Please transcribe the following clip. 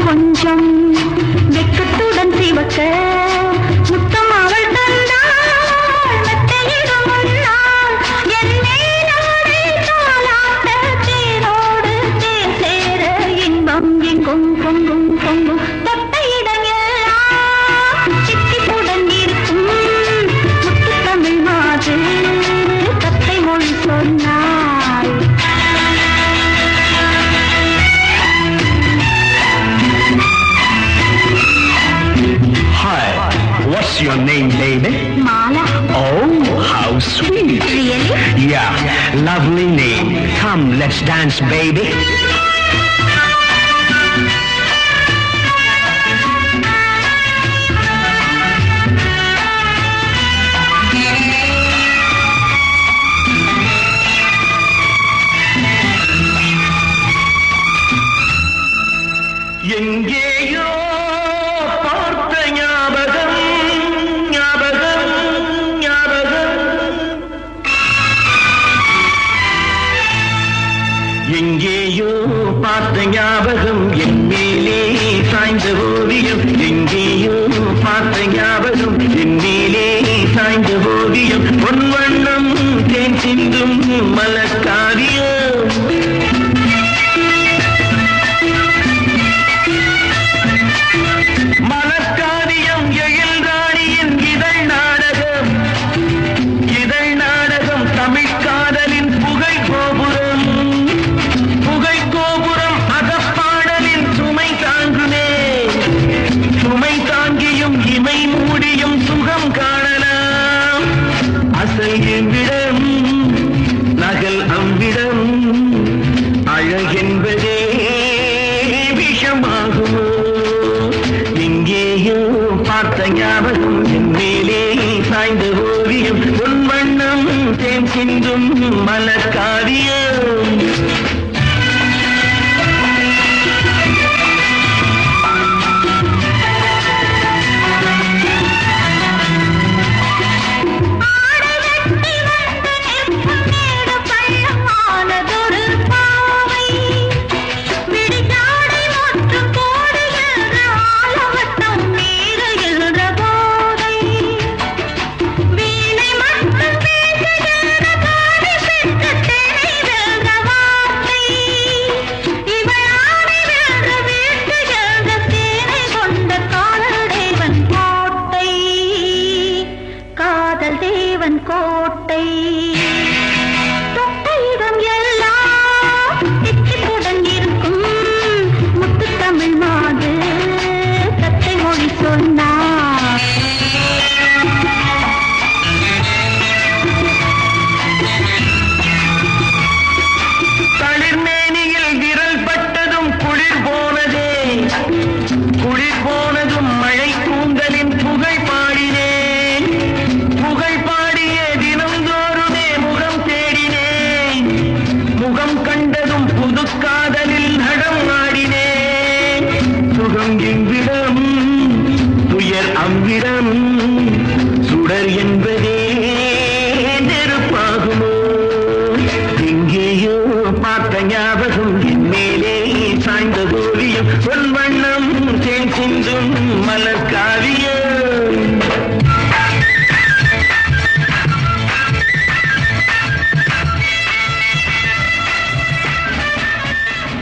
கொஞ்சம் வெக்கத்துடன் சிவக்க முத்தம் அவள் தந்தாள் மெத்தையிடும் முன்னால் என்னை நாடே தாளாட்ட தேனோடு தேன் சேர இன்பம் எங்கும் பொங்கும் பொங்கும் தொட்ட இடம் எல்லாம் சித்திப்புடன் இருக்கும் முத்து தமிழ் மாது தத்தை மொழி சொன்னாள். What's your name, baby? Mala. Oh, how sweet. Really? Yeah, lovely name. Come, let's dance, baby. எங்கேயோ பார்த்த ஞாபகம் ஞாபகம் ஞாபகம் எங்கேயோ பார்த்த ஞாபகம் என் மேலே சாய்ந்த ஓவியம் எங்கேயோ பார்த்த ஞாபகம் என் மேலே சாய்ந்த ஓவியம் பொன் வண்ணம் தேன் சிந்தும் மலக்காவியம் அழகென்பதே விஷமாகுமோ எங்கேயோ பார்த்த ஞாபகம் என் மேலே சாய்ந்த ஓவியம் பொன் வண்ணம் தேன் சிந்தும் மலக்காவியம். கோட்டை தொட்ட இடம் எல்லாம் தித்திப்புடன் இருக்கும் முத்து தமிழ் மாது தத்தை மொழி சொன்னார். தளிர்மேனியில் விரல் பட்டதும் குளிர் போனதே குளிர் போனதும் மழை கூந்தலின் புகழ் பாடினேன் புகழ் முகம் கண்டதும் புது காதலில் நடம் ஆடினேன் சுகம் எவ்விடம் துயர் அவ்விடம் சுடர் என்